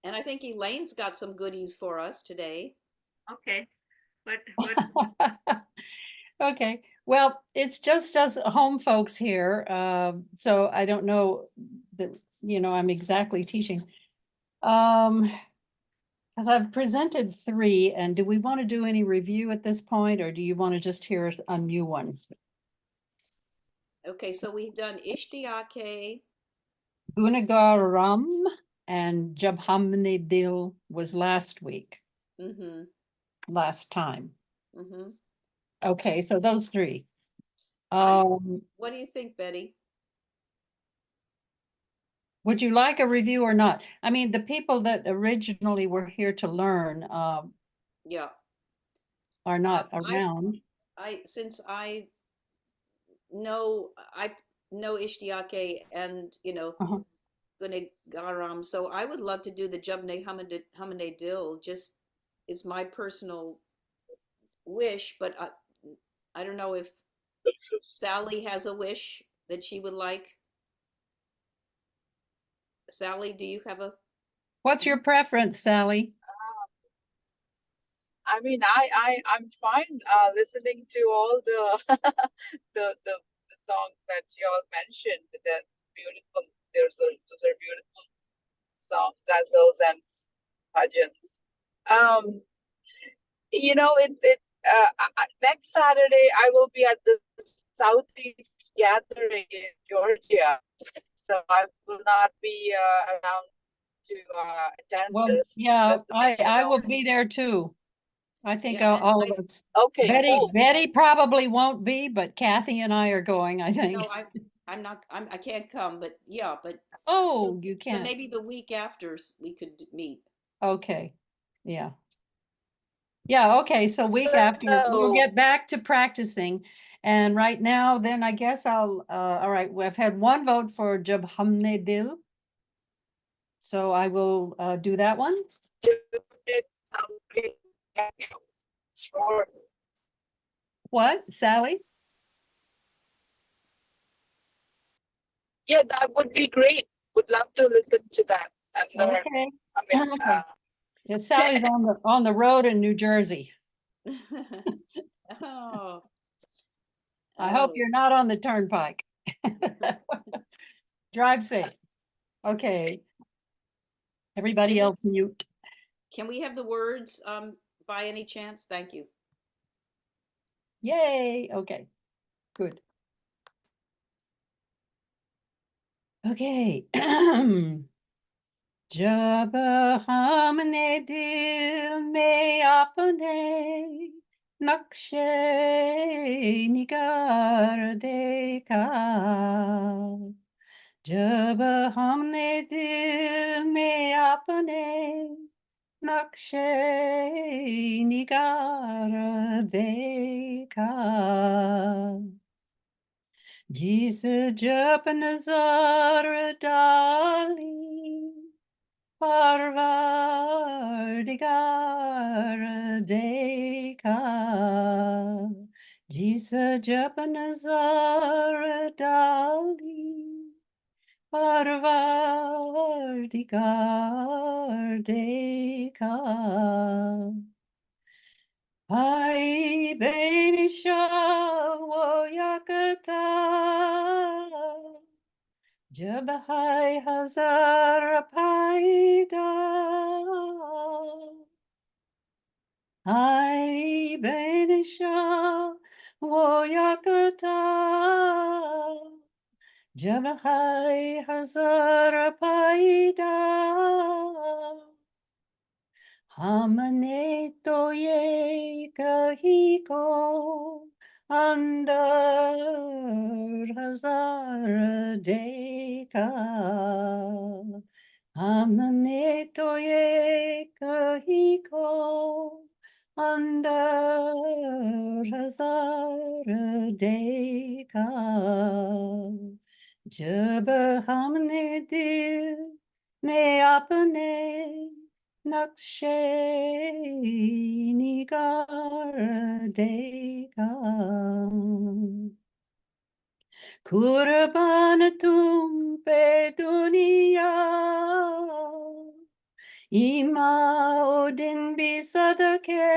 And I think Elaine's got some goodies for us today. Okay. What Okay, well, it's just us home folks here, so I don't know that, I'm exactly teaching. Because I've presented three, and do we want to do any review at this point, or do you want to just hear a new one? Okay, so we've done Ishtiake. Gunagaram and Jab Humne Dil was last week, Mm-hmm. last time. Mm-hmm. Okay, so those three. I, what do you think, Betty? Would you like a review or not? I mean, the people that originally were here to learn Yeah. are not I around. since I know Ishtiake and Uh-huh. Garam, so I would love to do the Jubne Hamane Dil. Just it's my personal wish, but I don't know if Sally has a wish that she would like. Sally, do you have a? What's your preference, Sally? I mean, I'm fine listening to all the the songs that you all mentioned. They're beautiful. Those are beautiful songs, ghazals and bhajans. It's next Saturday I will be at the Southeast Gathering in Georgia, so I will not be around to attend Well, this. yeah, Just to let you I know. will be there too. I think Yeah, all of us. Okay, cool. Betty probably won't be, but Kathy and I are going, I think. No, I'm not. I can't come, but yeah, but Oh, you so can't. maybe the week after we could meet. Okay. Yeah. Yeah, okay. So week after we'll So, get back to practicing. And right now, then I guess all right, we've had one vote for Jab Humne Dil. So I will do that one. sure. What, Sally? Yeah, that would be great. Would love to listen to that and learn. Okay. I mean, Okay. Yeah, Sally's on the road in New Jersey. Oh, I hope oh. you're not on the turnpike. Drive safe. Okay. Everybody else mute. Can we have the words by any chance? Thank you. Yay. Okay. Good. Okay. जब हमने दिल में अपने नक्शे निगार देखा जब हमने दिल में अपने नक्शे निगार देखा जिस जब नजर डाली परवरदिगार देखा जिस जब नजर डाली परवरदिगार देखा Ay benisha wo yakata जब है हजार पैदा हाय बेनिशा वो याकता जब है हजार पैदा हमने तो ये कहीं को अंदर हजार देखा हमने तो ये कहीं को अंदर हजार देखा जब हमने दिल में अपने नक्शे निगार देखा कुर्बान तुम पे दुनिया Ima odin bisadake.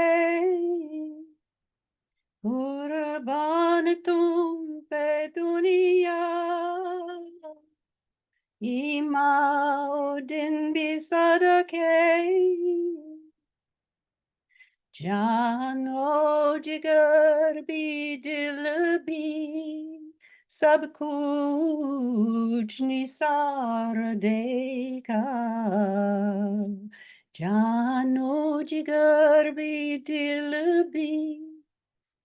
Urban tum pe dunia. Ima odin bisadake. Jano jigar bhi dil bhi sab kuch nisar dekha. Jano jigar bhi dil bhi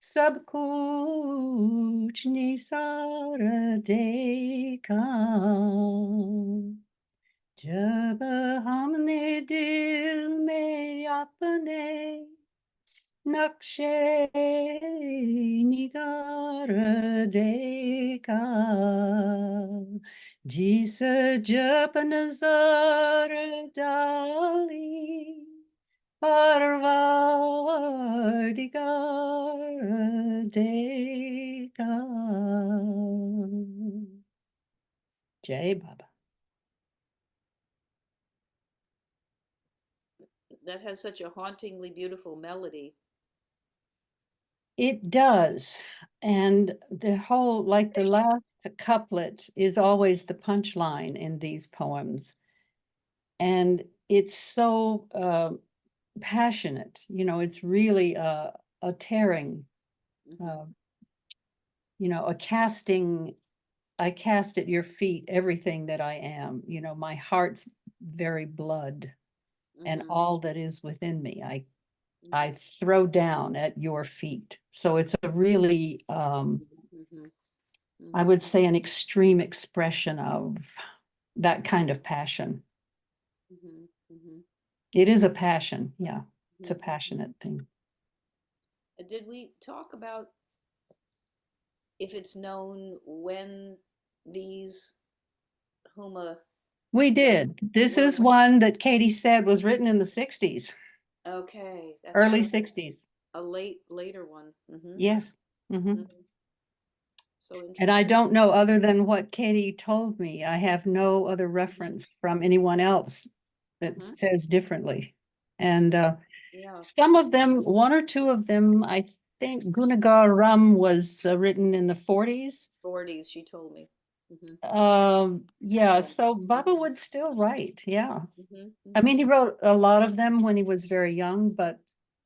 sab kuch nisar dekha. जब हमने दिल में अपने नक्शे निगार देखा जिस जब नजर डाली परवरदिगार देखा. जय बाबा. That has such a hauntingly beautiful melody. It does. And the whole, like the last couplet is always the punchline in these poems. And it's so passionate, you know, it's really a tearing, Mhm. you know, a casting. I cast at your feet everything that I am, you know, my heart's very blood and Mhm. all that is within me. I Mhm. throw down at your feet. So it's a really, Mhm. I Mhm. would say, an extreme expression of that kind of passion. Mhm. Mhm. It is a passion. Yeah, it's a Mhm. passionate thing. Did we talk about if it's known when these Huma We guzzles did. This were is written? one that Katie said was written in the 60s, Okay, that's early so 60s. a later one. Hmm. Yes. Hmm. Mhm. So And I interesting. don't know, other than what Katie told me, I have no other reference from anyone else that Hmm. says differently. And Yeah, some of them, one or two of them, I think Gunagar Ram was written in the 40s. 40s, she told me. Hmm. Yeah, Yeah. so Baba Hmm. would still write. Yeah. Hmm. I Hmm. mean, he wrote a lot of them when he was very young, but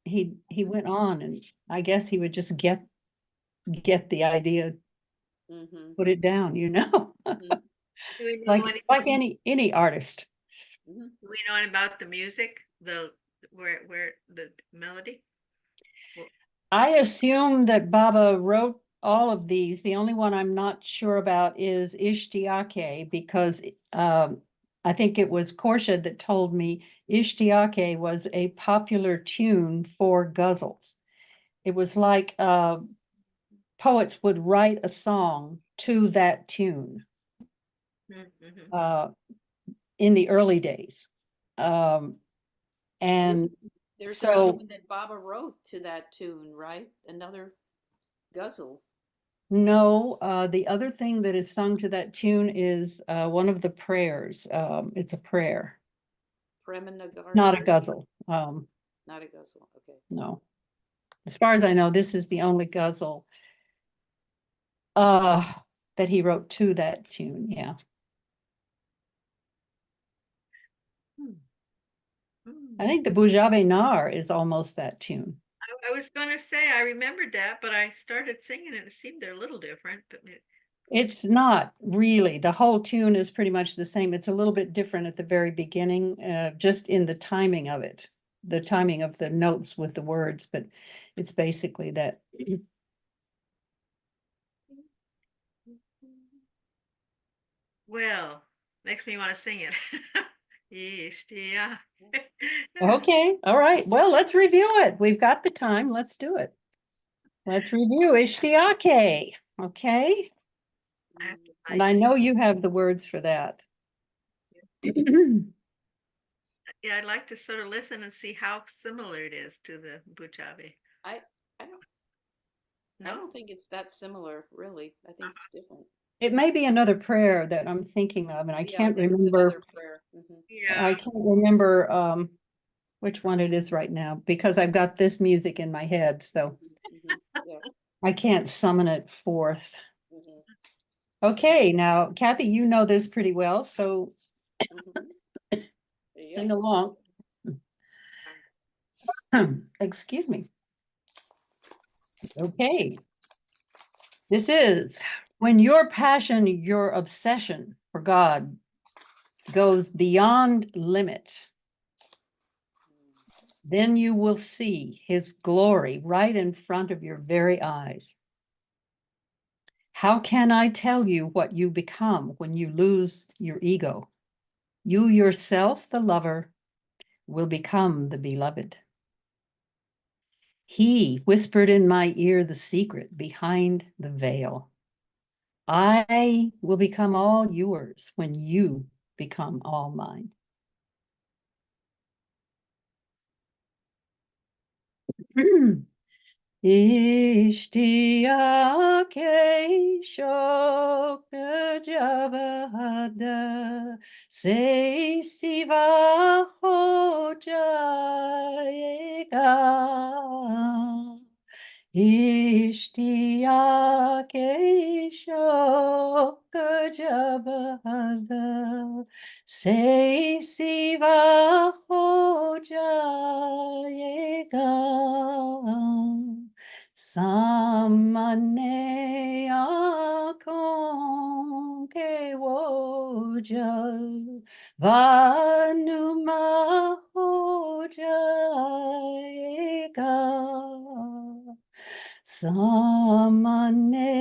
he went on, and I guess he would just get the idea, Hmm. put it down, you know, Hmm. Do we know like any artist. Hmm. do we know about the music, the where the melody? Well, I assume that Baba wrote all of these. The only one I'm not sure about is Ishtiake, because I think it was Korsha that told me Ishtiake was a popular tune for ghazals. It was like poets would write a song to that tune mhm. uh, in the early days. Um, There's and there's another so one that Baba wrote to that tune, right? Another ghazal. No, the other thing that is sung to that tune is one of the prayers. It's a prayer, not a Premanagari. ghazal. Not a ghazal. Okay. No, as far as I know, this is the only ghazal that he wrote to that tune. Yeah, Hmm. Hmm. I think the Bujabe Nar is almost that tune. I was gonna say I remembered that, but I started singing it. It seemed they're a little different, but It's not really. The whole tune is pretty much the same. It's a little bit different at the very beginning, just in the timing of it, the timing of the notes with the words, but it's basically that. well, makes me want to sing it. Yeesh, yeah. Okay, all right. Well, let's review it. We've got the time. Let's do it. Let's review Ishtiake. Okay, I have to and find I it. know you have the words for that. Yeah, I'd like to sort of listen and see how similar it is to the Buchavi. I I don't I No? don't think it's that similar, really. I think it's different. It may be another prayer that I'm thinking of, and I Yeah, can't think it's remember. another prayer. Mhm. Yeah. I can't remember which one it is right now because I've got this music in my head, so Mhm. Yeah. I can't summon it forth. Mhm. Okay, now Cathy, you know this pretty well, so Mhm. sing Yep. along. Excuse me. Okay. This is when your passion, your obsession for God goes beyond limit, then you will see his glory right in front of your very eyes. How can I tell you what you become when you lose your ego? You yourself, the lover, will become the beloved. He whispered in my ear the secret behind the veil. I will become all yours when you become all mine. اشتیاق شوق جبهد से सिवा हो जाएगा इश्तियाक शौक जब हद से सिवा हो जाएगा सामने आँखों के वो जल वानुमा हो जाएगा सामने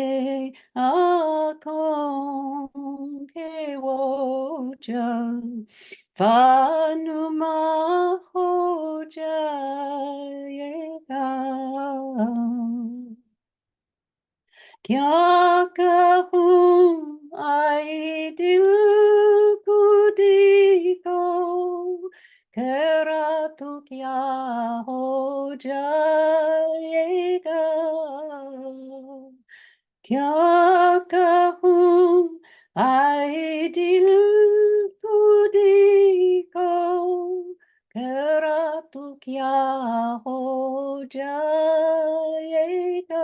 आँखों के वो जल वानुमा हो जाएगा क्या कहूँ आई दिल को देखो करा तो क्या हो जाएगा क्या कहूँ आई दिल को देखो करा तो क्या हो जाएगा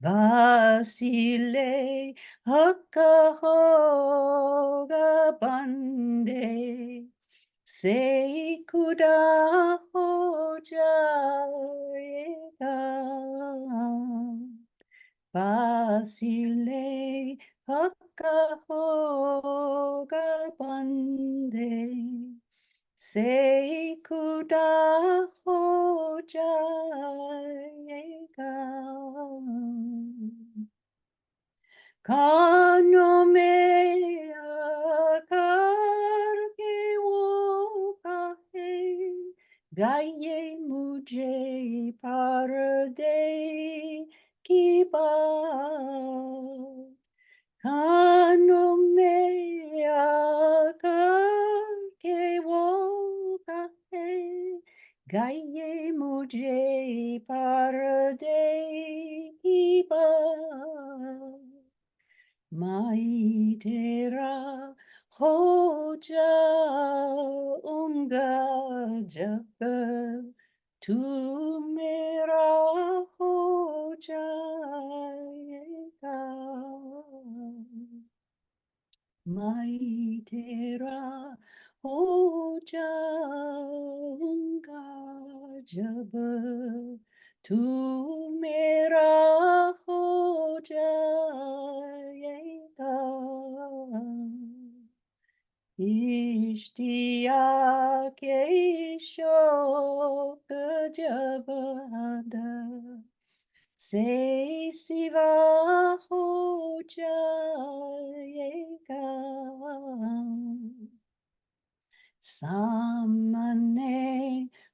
Vasile hakka hoga bande se kuda ho jayega Vasile hakka hoga bande se kuda ho jayega कानों में आकर के वो कहे गाइए मुझे पर्दे की बात कानों में आकर के वो कहे गाइए मुझे पर्दे की बात माई तेरा हो जाऊंगा जब तू मेरा हो जाएगा माई तेरा हो जाऊंगा जब तू मेरा हो जाएगा इश्तियाक शौक जब हद से सिवा हो जाएगा सामने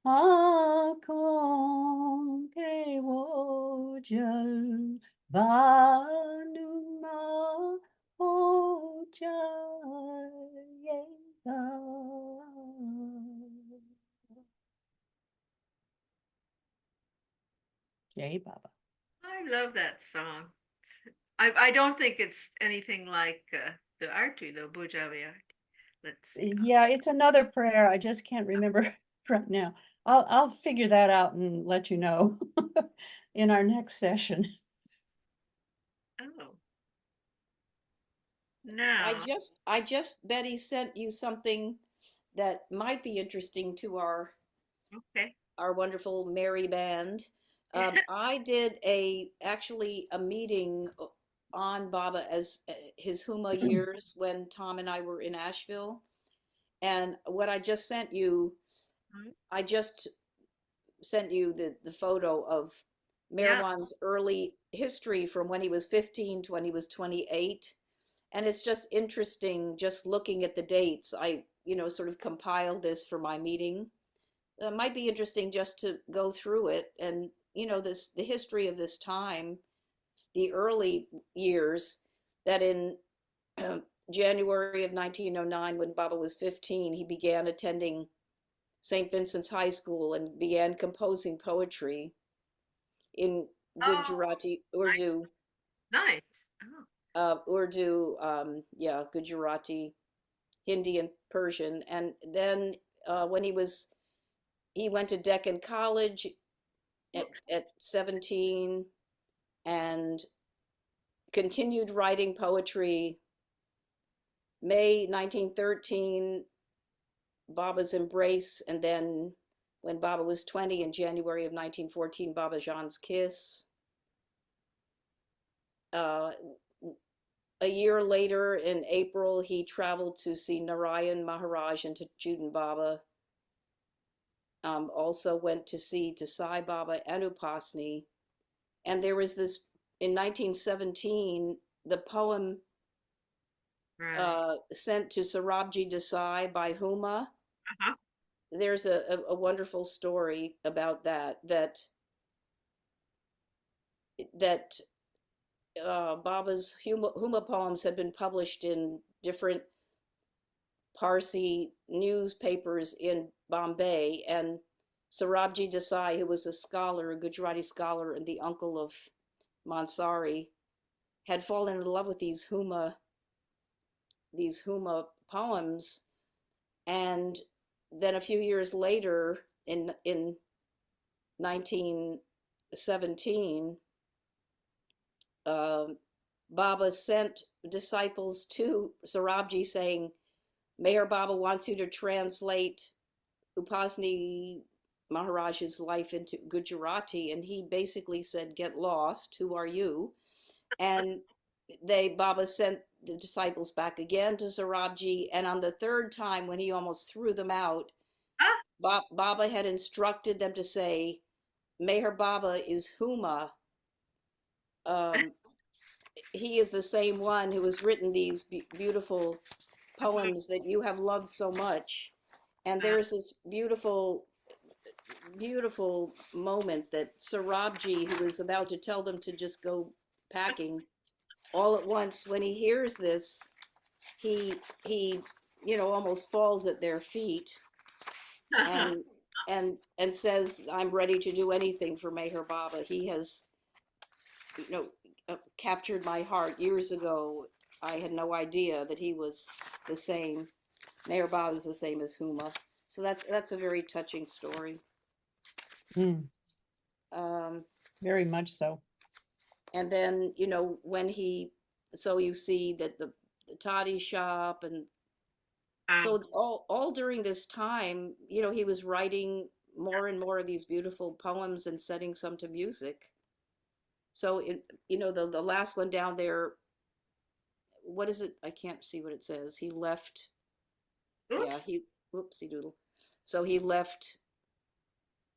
आँखों के वो जल वानुमा हो जाएगा जय बाबा I love that song. I don't think it's anything like the Artu, though, Bujavi Artu. Let's see. Yeah, it's another prayer. I just can't remember right now. I'll figure that out and let you know in our next session. Oh, I no. just Betty sent you something that might be interesting to Okay. our wonderful merry band. I did actually a meeting on Baba as his Huma years when Tom and I were in Asheville. And what I just sent you the photo of Yeah. Merwan's early history from when he was 15 to when he was 28. And it's just interesting just looking at the dates. I, sort of compiled this for my meeting. It might be interesting just to go through it and, the history of this time, the early years that in January of 1909, when Baba was 15, he began attending St. Vincent's High School and began composing poetry in Oh, Gujarati, Urdu, nice. Oh, Gujarati, Hindi, and Persian. And then when he went to Deccan College at 17 and continued writing poetry. May 1913, Baba's Embrace, and then when Baba was 20 in January of 1914, Bhajan's Kiss. A year later, in April, he traveled to see Narayan Maharaj and to Judan Baba. Also went to see Sai Baba and Upasni. And there was this, in 1917, the poem right. sent to Sarabji Desai by Huma. Uh-huh. There's a wonderful story about that Baba's Huma poems had been published in different Parsi newspapers in Bombay, and Sarabji Desai, who was a Gujarati scholar and the uncle of Mansari, had fallen in love with these Huma poems. And then a few years later, in 1917, Baba sent disciples to Sarabji saying, Meher Baba wants you to translate Upasni Maharaj's life into Gujarati. And he basically said, get lost, who are you? And Baba sent the disciples back again to Sarabji. And on the third time, when he almost threw them out, Ah, Baba had instructed them to say, Meher Baba is Huma. He is the same one who has written these beautiful poems that you have loved so much. And ah, there's this beautiful moment that Sarabji, who is about to tell them to just go packing, all at once, when he hears this, he almost falls at their feet and says, I'm ready to do anything for Meher Baba. He has, captured my heart years ago. I had no idea that he was the same. Meher Baba is the same as Huma. So that's a very touching story. Mm, Um, very much so. and then, so you see that the toddy shop, and so all during this time, he was writing more and more of these beautiful poems and setting some to music. So the last one down there, what is it? I can't see what it says. He left. Yeah, oops. whoopsie doodle. So he left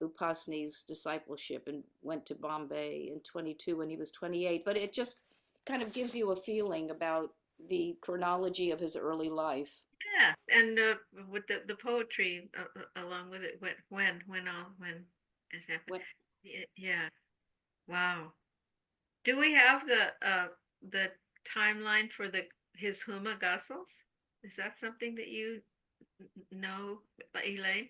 Upasni's discipleship and went to Bombay in 22 when he was 28. But it just kind of gives you a feeling about the chronology of his early life. Yes, and with the poetry along with it, when it happened. When, Yeah. Wow. Do we have the timeline for his Huma Ghazals? Is that something that you know, Elaine?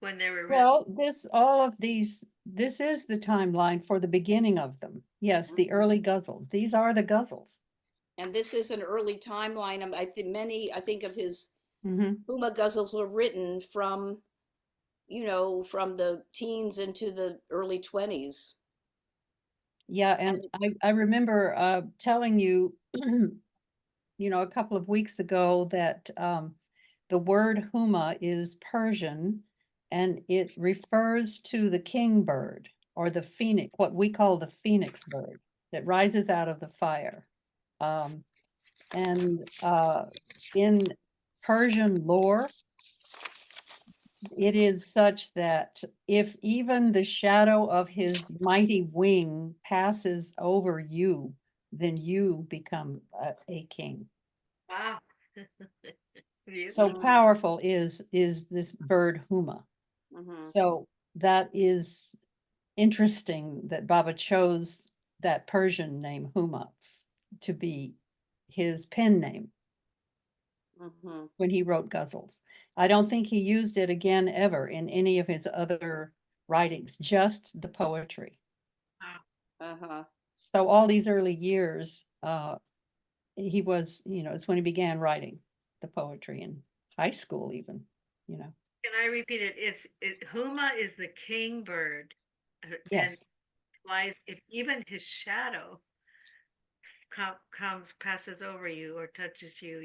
when they were written? Well, all of these, this is the timeline for the beginning of them. Yes, the early Ghazals. These are the Ghazals. And this is an early timeline. I think of his Hmm. Huma Ghazals were written from, from the teens into the early 20s. Yeah, and I remember telling you, a couple of weeks ago that the word huma is Persian and it refers to the king bird or the phoenix, what we call the phoenix bird that rises out of the fire. And in Persian lore, it is such that if even the shadow of his mighty wing passes over you, then you become a king. Wow. So Beautiful. powerful is this bird Huma. Mm-hmm. So that is interesting that Baba chose that Persian name Huma to be his pen name Mm-hmm. when he wrote Ghazals. I don't think he used it again ever in any of his other writings, just the poetry. Wow. Uh-huh. So all these early years, he was, it's when he began writing the poetry in high school even, Can I repeat it? Huma is the king bird, and Yes, flies. If even his shadow passes over you or touches you,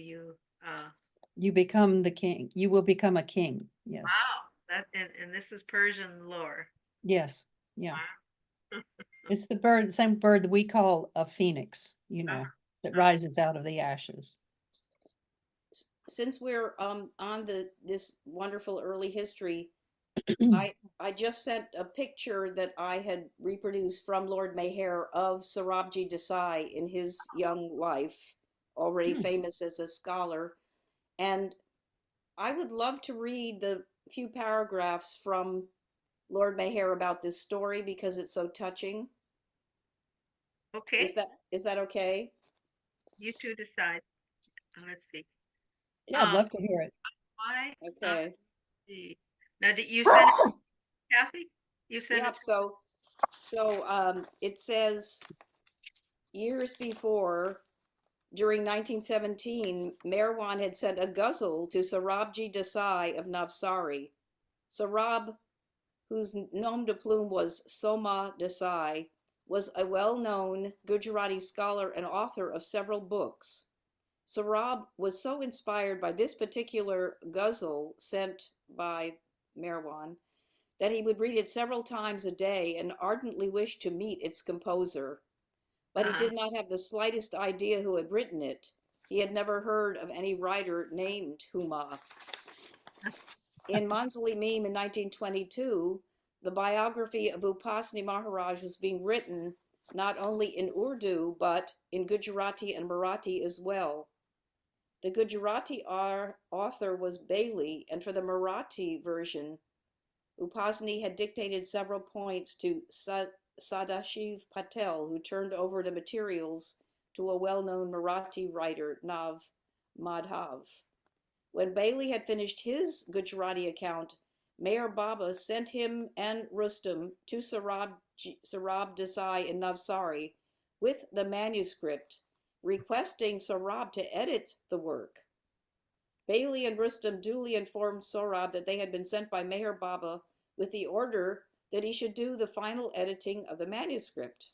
you become the king. You will become a king. Yes. wow. And this is Persian lore. Yes. Yeah. Wow. It's the same bird that we call a phoenix, that rises out of the ashes. Since we're on this wonderful early history, I just sent a picture that I had reproduced from Lord Mehera of Sorabji Desai in his young life, already famous as a scholar. And I would love to read the few paragraphs from Lord Mehera about this story because it's so touching. Okay. Is that okay? You two decide. Let's see. Yeah, I'd love to hear it. Why? Okay. See. Now, did you send it, Kathy? You sent Yep. it. So it says years before, during 1917, Merwan had sent a ghazal to Sorabji Desai of Navsari. Sorab, whose nom de plume was Soma Desai, was a well-known Gujarati scholar and author of several books. Sorab was so inspired by this particular ghazal sent by Merwan that he would read it several times a day and ardently wished to meet its composer. But he did not have the slightest idea who had written it. He had never heard of any writer named Huma. In Manzali Meme in 1922, the biography of Upasani Maharaj was being written not only in Urdu, but in Gujarati and Marathi as well. The Gujarati author was Bailey, and for the Marathi version, Upasani had dictated several points to Sadashiv Patel, who turned over the materials to a well-known Marathi writer, Nav Madhav. When Bailey had finished his Gujarati account, Mayor Baba sent him and Rustam to Sarab Desai in Navsari with the manuscript, requesting Sarab to edit the work. Bailey and Rustam duly informed Sorab that they had been sent by Meher Baba with the order that he should do the final editing of the manuscript.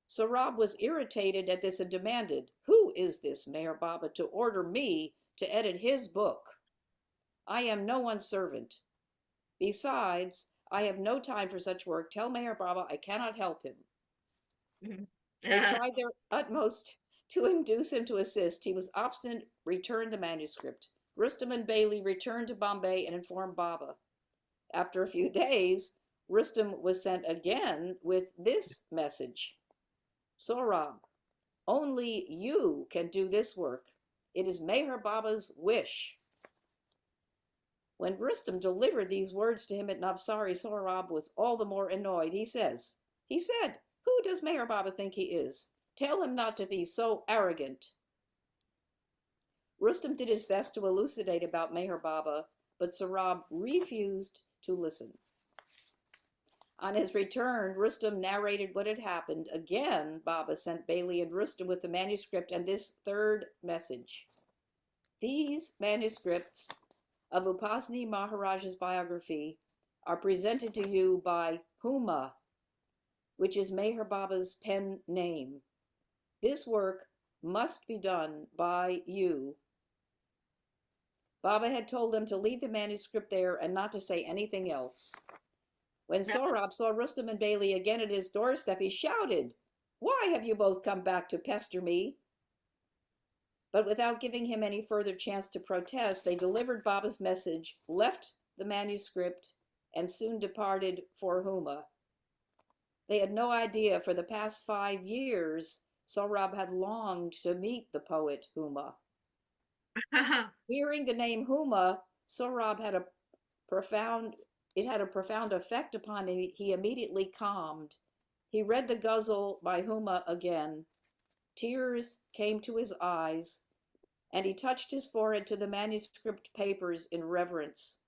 Sorab was irritated at this and demanded, "Who is this Meher Baba to order me to edit his book? I am no one's servant. Besides, I have no time for such work. Tell Meher Baba I cannot help him." They tried their utmost to induce him to assist. He was obstinate, returned the manuscript. Rustam and Bailey returned to Bombay and informed Baba. After a few days, Rustam was sent again with this message: "Sorab, only you can do this work. It is Meher Baba's wish." When Rustam delivered these words to him at Navsari, Sorab was all the more annoyed. He said, "Who does Meher Baba think he is? Tell him not to be so arrogant." Rustam did his best to elucidate about Meher Baba, but Sorab refused to listen. On his return, Rustam narrated what had happened. Again, Baba sent Bailey and Rustam with the manuscript and this third message. These manuscripts of Upasani Maharaja's biography are presented to you by Huma, which is Meher Baba's pen name. This work must be done by you. Baba had told them to leave the manuscript there and not to say anything else. When Sohrab saw Rustam and Bailey again at his doorstep, he shouted, "Why have you both come back to pester me?" But without giving him any further chance to protest, they delivered Baba's message, left the manuscript, and soon departed for Huma. They had no idea for the past 5 years, Sohrab had longed to meet the poet Huma. Hearing the name Huma, Sohrab had a profound effect upon him. He immediately calmed. He read the ghazal by Huma again. Tears came to his eyes, and he touched his forehead to the manuscript papers in reverence.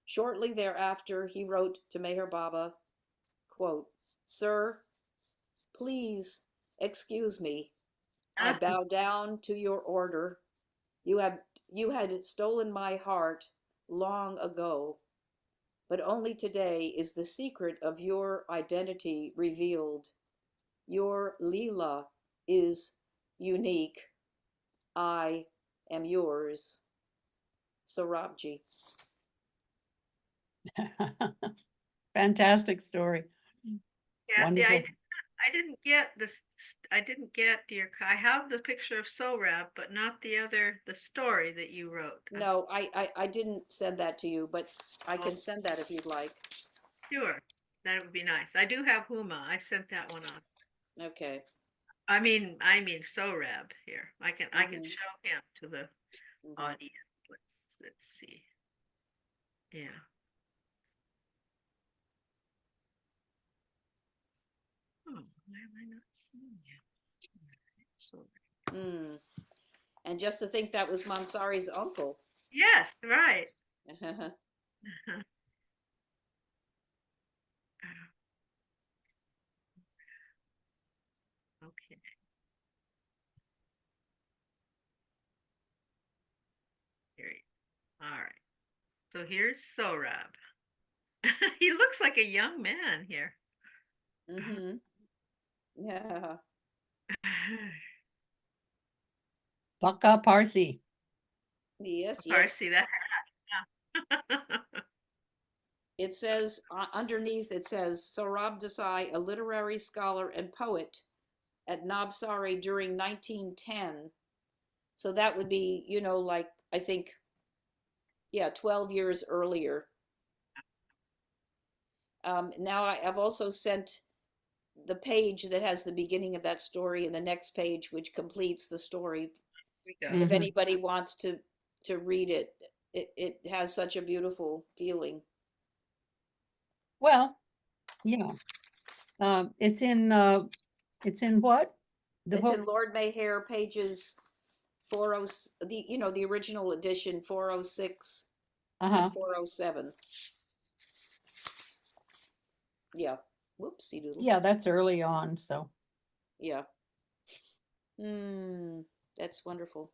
Shortly thereafter, he wrote to Meher Baba, quote, "Sir, please excuse me. I bow down to your order. You had stolen my heart long ago, but only today is the secret of your identity revealed. Your Leela is unique. I am yours. Sohrabji." Fantastic story. Yeah, Wonderful. I didn't get this. I didn't get I have the picture of Sohrab, but not the story that you wrote. No, I didn't send that to you, but I can send that if you'd like. Sure, that would be nice. I do have Huma. I sent that one on. Okay. I mean Sohrab here. I can show him to the audience. Let's see. Yeah. Oh, why am I not seeing him? And just to think that was Mansari's uncle. Yes, right. Okay. All right. So here's Sohrab. He looks like a young man here. Yeah. Baka Parsi. Yes, yes. Parsi, that. It says, underneath it says, Sohrab Desai, a literary scholar and poet at Navsari during 1910. So that would be, like, I think, 12 years earlier. Now I've also sent the page that has the beginning of that story and the next page, which completes the story. If anybody wants to read it, it has such a beautiful feeling. Well, yeah. It's in what? The It's book? in Lord Mehera, pages 40, the original edition, 406 and 407. Yeah. Whoopsie doodle. Yeah, that's early on, so. Yeah. That's wonderful.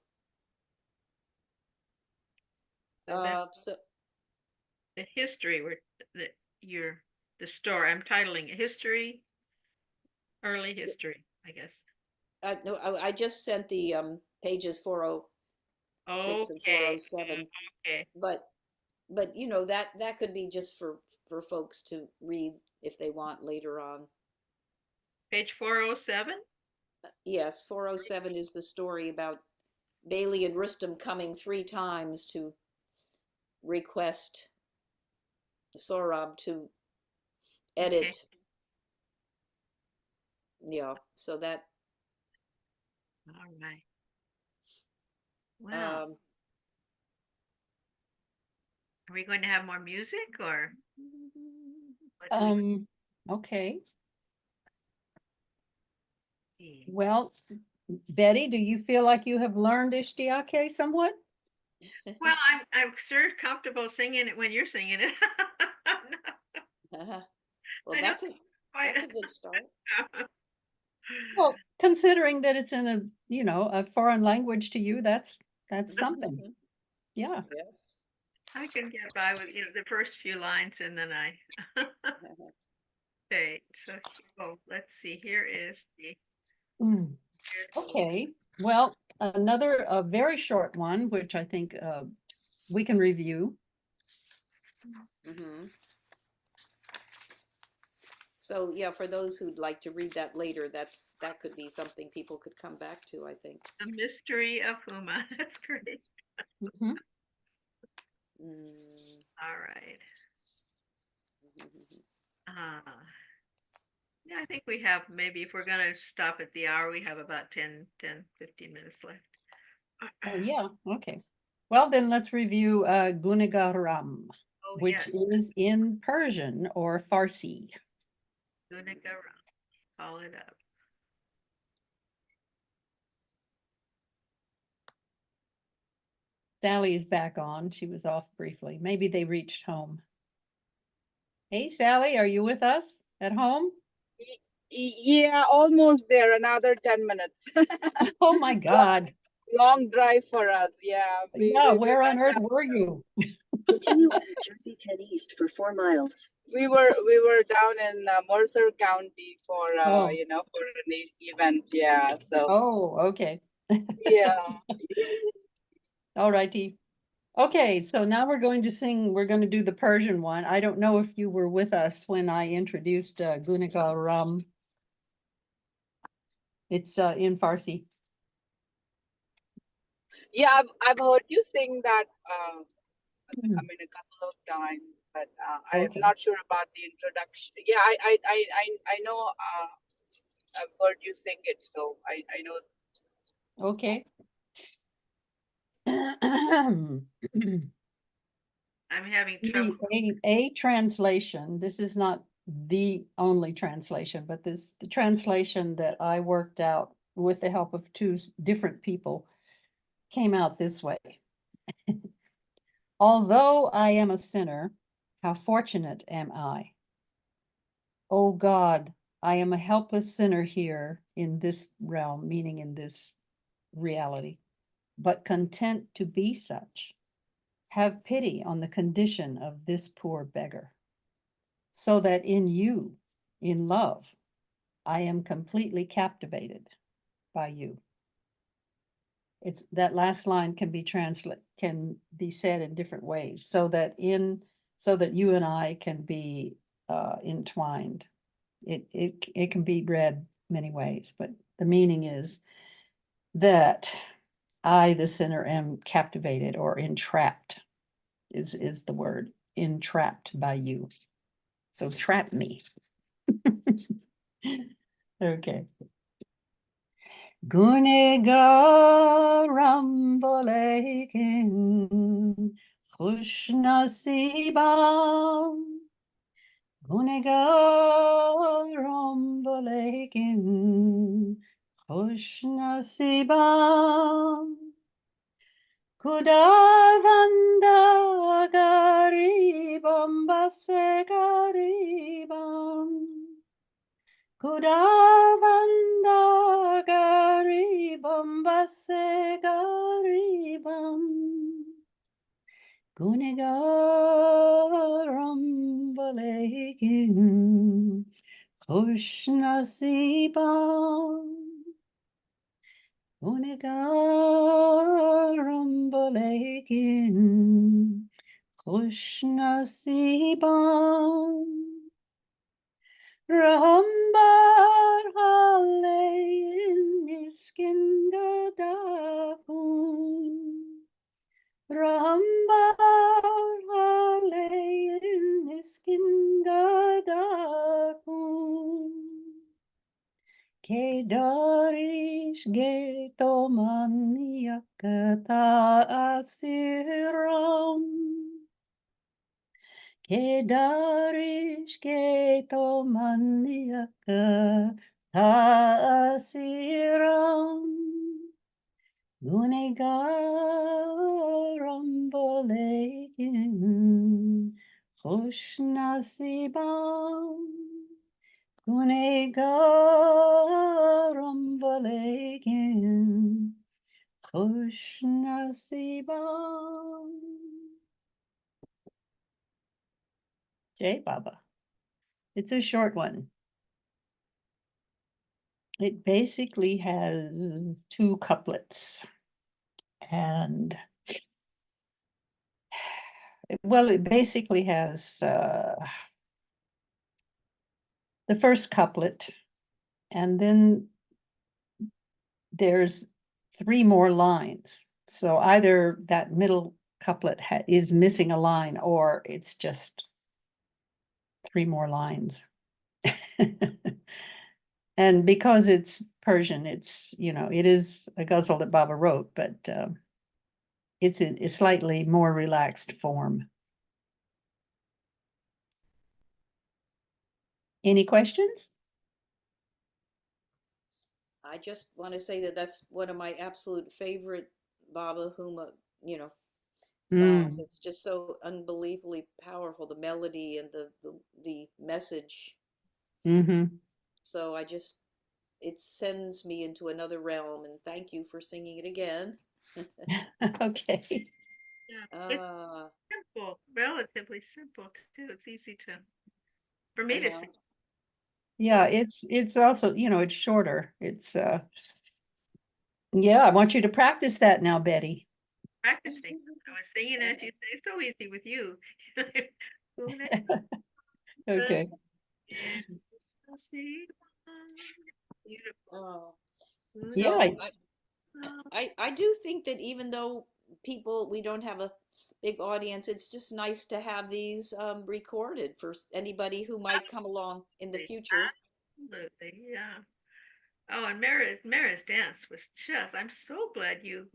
So the history the story. I'm titling it history, early history, I guess. no, I just sent the pages 406 and 407. Okay. But that could be just for folks to read if they want later on. Page 407? Yes, 407 is the story about Bailey and Rustam coming 3 times to request Sohrab to edit. Okay. Yeah, so that. All right. Well, are we going to have more music or? Okay. Well, Betty, do you feel like you have learned Ishtiake somewhat? Well, I'm sure comfortable singing it when you're singing it. I'm Uh-huh. Well, I know that's a quite. good start. Well, considering that it's in a, you know, a foreign language to you, that's something. Mhm. Yeah. Yes. I can get by with, the first few lines and then I, Uh-huh. okay, so, let's see, here is the, Mm. here's the Okay. Well, another a very short one, which I think we can review. Mhm. So yeah, for those who'd like to read that later, that could be something people could come back to, I think. The Mystery of Huma. That's great. Mhm. Mm. All right. Mhm. Uh, yeah, I think we have, maybe if we're gonna stop at the hour, we have about 15 minutes left. Yeah, okay. Well, then let's review Gunagaram, Oh, which yes, is in Persian or Farsi. Gunagaram. Call it up. Sally is back on. She was off briefly. Maybe they reached home. Hey, Sally, are you with us at home? Yeah, almost there. Another 10 minutes. Oh my God. Long drive for us. Yeah. Yeah, We where on went earth up. were you? Continue on Jersey 10 East for 4 miles. We were down in Mercer County for Oh. for an event. Yeah. So Oh, okay. yeah. All righty. Okay, so now we're going to do the Persian one. I don't know if you were with us when I introduced Gunagal Ram. It's in Farsi. Yeah, I've heard you sing that. Mhm. I mean, a couple of times, but I'm Okay. not sure about the introduction. Yeah, I know. I've heard you sing it, so I know. Okay. I'm having trouble. A translation, this is not the only translation, but the translation that I worked out with the help of two different people came out this way. Although I am a sinner, how fortunate am I? Oh God, I am a helpless sinner here in this realm, meaning in this reality, but content to be such. Have pity on the condition of this poor beggar, so that in you, in love, I am completely captivated by you. It's that last line can be said in different ways, so that you and I can be entwined. It can be read many ways, but the meaning is that I, the sinner, am captivated or entrapped, is the word, entrapped by you. So trap me. Okay. Gunegaram bolekin khush nasibam. Gunegaram bolekin khush nasibam. Kudavanda garibam base garibam. Kudavanda garibam base garibam. Gunegaram balekin khush nasibam. Gunegaram balekin khush nasibam. Rambar halein miskin gadakun. Rambar halein miskin gadakun. Ke darish ge toman yakata asiram. Ke darish ke toman yakata asiram. Gunegaram bolekin Khush nasibam gunegaram valekin. Khush nasibam. Jai Baba. It's a short one. It basically has 2 couplets. And well, it basically has the first couplet, and then there's 3 more lines. So either that middle couplet is missing a line, or it's just 3 more lines. And because it's Persian, it's, it is a ghazal that Baba wrote, but it's in a slightly more relaxed form. Any questions? I just want to say that that's one of my absolute favorite Baba Huma, songs. It's just so unbelievably powerful, the melody and the message. Mm-hmm. So it sends me into another realm, and thank you for singing it again. Okay. Yeah. It's simple, relatively simple too. It's easy for me to sing. Yeah, it's also, it's shorter. It's yeah, I want you to practice that now, Betty. Practicing. I was singing as you say, so easy with you. Okay. Beautiful. So Yeah. I do think that even though we don't have a big audience, it's just nice to have these recorded for anybody who might come along in the future. Absolutely, yeah. Oh, and Mira's dance was just, I'm so glad you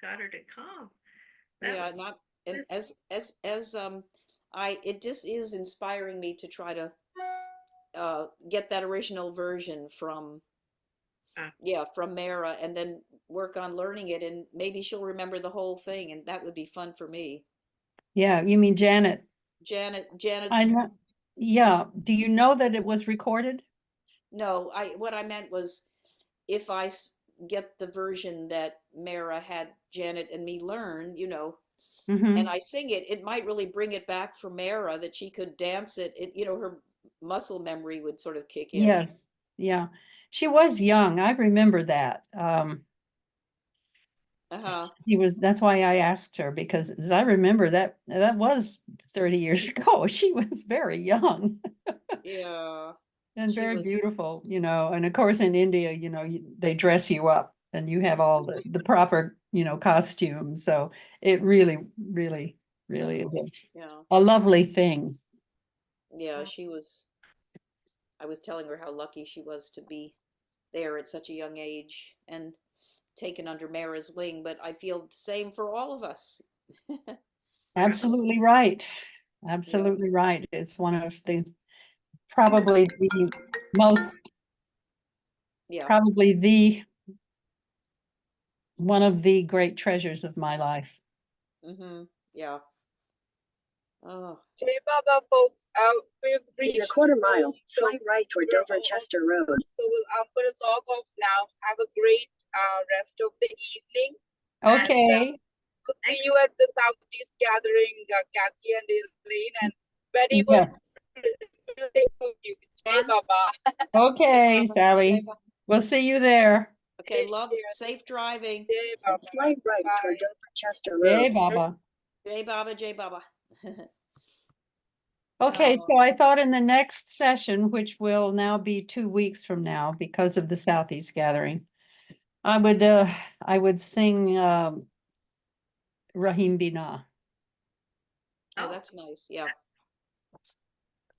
got her to come. Yeah, not and as it just is inspiring me to try to get that original version from from Mehera, and then work on learning it, and maybe she'll remember the whole thing, and that would be fun for me. Yeah, you mean Janet? Janet's. Yeah. Do you know that it was recorded? No, what I meant was, if I get the version that Mehera had Janet and me learn, Mm-hmm. and I sing it, it might really bring it back for Mehera, that she could dance it. Her muscle memory would sort of kick in. Yes. Yeah. She was young. I remember that. That's why I asked her, because as I remember that was 30 years ago. She was very young. Yeah. And very beautiful, and of course in India, they dress you up and you have all the proper, costumes. So it really, really, really is a lovely thing. Yeah, I was telling her how lucky she was to be there at such a young age and taken under Mara's wing, but I feel the same for all of us. Absolutely right. Absolutely right. It's one of probably the most, probably one of the great treasures of my life. Yeah. Oh. Jai Baba, folks, we've In a reached quarter mile, slide right toward Dover Chester Road. So I'm going to log off now. Have a great rest of the evening. Okay. And, we'll see you at the Southeast gathering, Cathy and Elaine, and Betty will take care of you. Jai Baba. Okay, Sally. We'll see you there. Okay, safe driving. Jai Baba. Slide right toward Dover Chester Road. Jai Baba. Jai Baba, Jai Baba. Okay, so I thought in the next session, which will now be 2 weeks from now because of the Southeast gathering, I would sing Rahim Bina. Oh, that's nice. Yeah.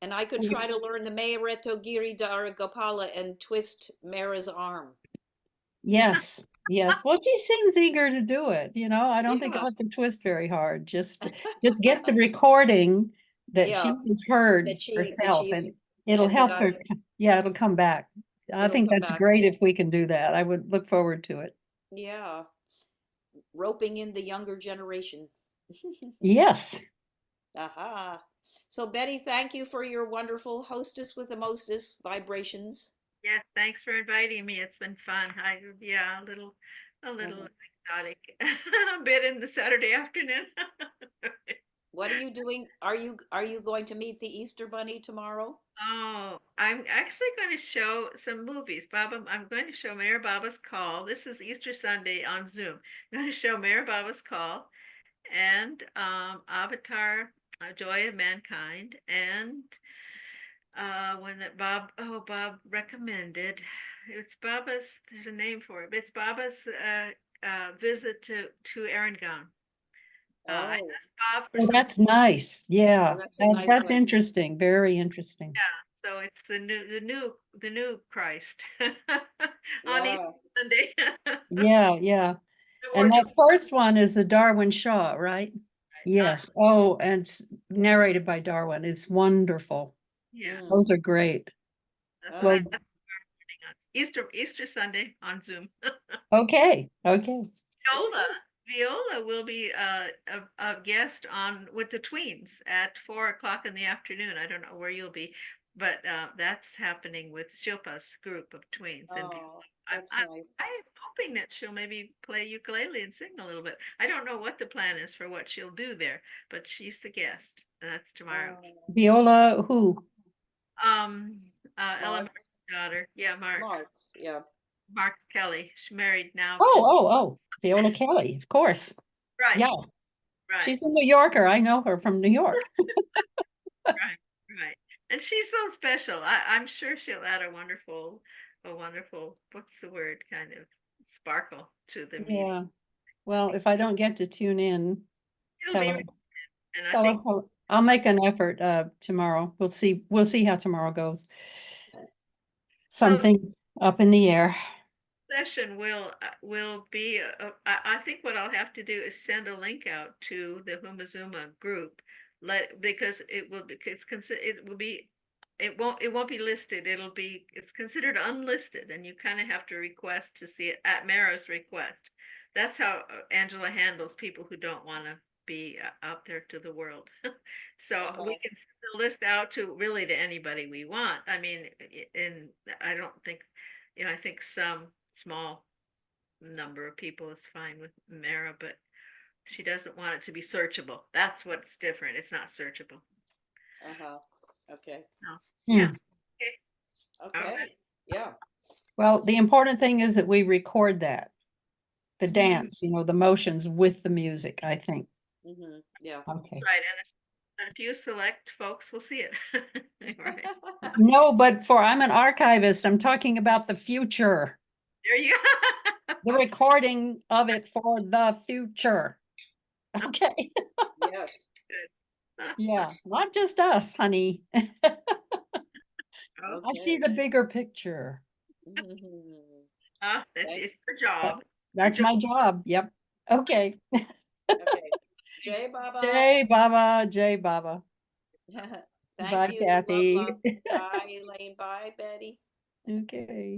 And I could try to learn the Mehereto Giri Dara Gopala and twist Mara's arm. Yes, yes. Well, she seems eager to do it. I don't think I'll have to twist very hard. Just get the recording that she has heard herself, and it'll help her. Yeah, it'll come back. I think that's great if we can do that. I would look forward to it. Yeah. Roping in the younger generation. Yes. Aha. So Betty, thank you for your wonderful hostess with the mostest vibrations. Yes, thanks for inviting me. It's been fun. Yeah, a little Mhm. exotic, a bit in the Saturday afternoon. What are you doing? Are you going to meet the Easter Bunny tomorrow? Oh, I'm actually going to show some movies. I'm going to show Mayor Baba's Call. This is Easter Sunday on Zoom. I'm going to show Mayor Baba's Call and Avatar, Joy of Mankind, and one that Bob recommended. It's Baba's. There's a name for it. But it's Baba's visit to Erangel. I Oh, asked Bob for Oh, some. that's nice. Yeah, that's a nice that's one. interesting. Very interesting. Yeah, so it's the new Christ on Easter Yeah. Sunday. Yeah, yeah. The And wardrobe, that first one is the Darwin Shaw, right? right? Yes. Oh, and it's narrated by Darwin. It's wonderful. Yeah, Mm. Those are great. that's what Well, I'm putting on Easter Sunday on Zoom. okay, okay. Viola, Viola will be a guest on with the tweens at 4 o'clock in the afternoon. I don't know where you'll be, but that's happening with Shilpa's group of tweens. And Oh, I'm, that's I'm, nice. I'm hoping that she'll maybe play ukulele and sing a little bit. I don't know what the plan is for what she'll do there, but she's the guest. And that's tomorrow. Viola, who? Um, Ella Mark, Mark's daughter. Yeah, Marks, yeah. Mark Kelly. She's married now Oh, to, oh, Viola Kelly, of course. right, Yeah, right. she's a New Yorker. I know her from New York. Right, right. And she's so special. I'm sure she'll add a wonderful, what's the word, kind of sparkle to the meeting. Yeah. Well, if I don't get to tune in, It'll tell be, her, and I tell her, think I'll make an effort tomorrow. We'll see how tomorrow goes. so. Something up in the air. Session will be. I think what I'll have to do is send a link out to the Huma Zooma group, because it will be. It won't be listed. It's considered unlisted, and you kind of have to request to see it at Mara's request. That's how Angela handles people who don't want to be out there to the world. So we Okay. can send the list out to really to anybody we want. I mean, and I don't think, I think some small number of people is fine with Mara, but she doesn't want it to be searchable. That's what's different. It's not searchable. Uh-huh. Okay. No. Yeah. Hmm. All right. Okay. Yeah. Well, the important thing is that we record that, the Mhm. dance, the motions with the music, I think. Mm-hmm. Yeah. Okay. Right. And if you select folks, we'll see it. Right. No, but I'm an archivist. I'm talking about the future, There you go. the recording of it for the future. Okay. Yes. Yeah, not just us, honey. Oh, I see Okay. the bigger picture. Mhm. it's your job. That's my job. Yep. Okay. Okay. Jay Baba. Jai Baba, Jai Baba. Thank Bye, you. Love, Kathy. love. Bye, Elaine. Bye, Betty. Okay.